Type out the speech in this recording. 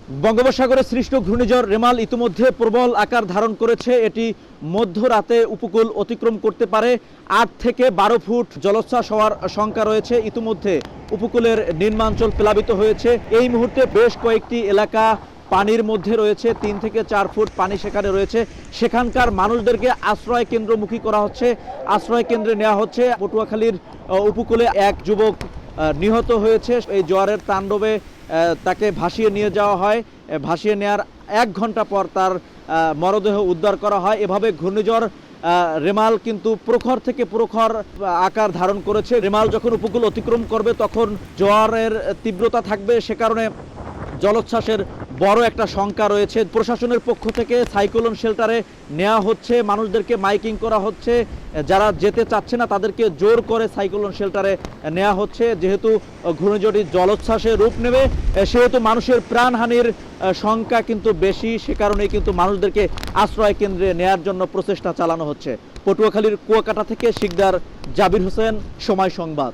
বঙ্গোপসাগরে সৃষ্ট ঘূর্ণিঝড় রেমাল ইতিমধ্যে প্রবল আকার ধারণ করেছে। এটি মধ্যরাতে উপকূল অতিক্রম করতে পারে। ৮ থেকে ১২ ফুট জলোচ্ছ্বাস হওয়ার শঙ্কা রয়েছে। ইতিমধ্যে উপকূলের নিম্নাঞ্চল প্লাবিত হয়েছে। এই মুহূর্তে বেশ কয়েকটি এলাকা পানির মধ্যে রয়েছে। ৩ থেকে ৪ ফুট পানি সেখানে রয়েছে। সেখানকার মানুষদেরকে আশ্রয় কেন্দ্রমুখী করা হচ্ছে, আশ্রয় কেন্দ্রে নেওয়া হচ্ছে। পটুয়াখালীর উপকূলে এক যুবক নিহত হয়েছে। এই জোয়ারের তাণ্ডবে তাকে ভাসিয়ে নিয়ে যাওয়া হয়। ভাসিয়ে নেওয়ার ১ ঘন্টা পর তার মরদেহ উদ্ধার করা হয়। এভাবে ঘূর্ণিঝড় রেমাল কিন্তু প্রখর থেকে প্রখর আকার ধারণ করেছে। রেমাল যখন উপকূল অতিক্রম করবে তখন জোয়ারের তীব্রতা থাকবে। সে কারণে জলোচ্ছ্বাসের বড় একটা শঙ্কা রয়েছে। প্রশাসনের পক্ষ থেকে সাইক্লোন শেল্টারে নেওয়া হচ্ছে, মানুষদেরকে মাইকিং করা হচ্ছে। যারা যেতে চাচ্ছে না তাদেরকে জোর করে সাইক্লোন শেল্টারে নেওয়া হচ্ছে। যেহেতু ঘূর্ণিঝড়টি জলোচ্ছ্বাসে রূপ নেবে সেহেতু মানুষের প্রাণহানির শঙ্কা কিন্তু বেশি। সে কারণেই কিন্তু মানুষদেরকে আশ্রয় কেন্দ্রে নেয়ার জন্য প্রচেষ্টা চালানো হচ্ছে। পটুয়াখালীর কুয়াকাটা থেকে শিকদার জাবির হোসেন, সময় সংবাদ।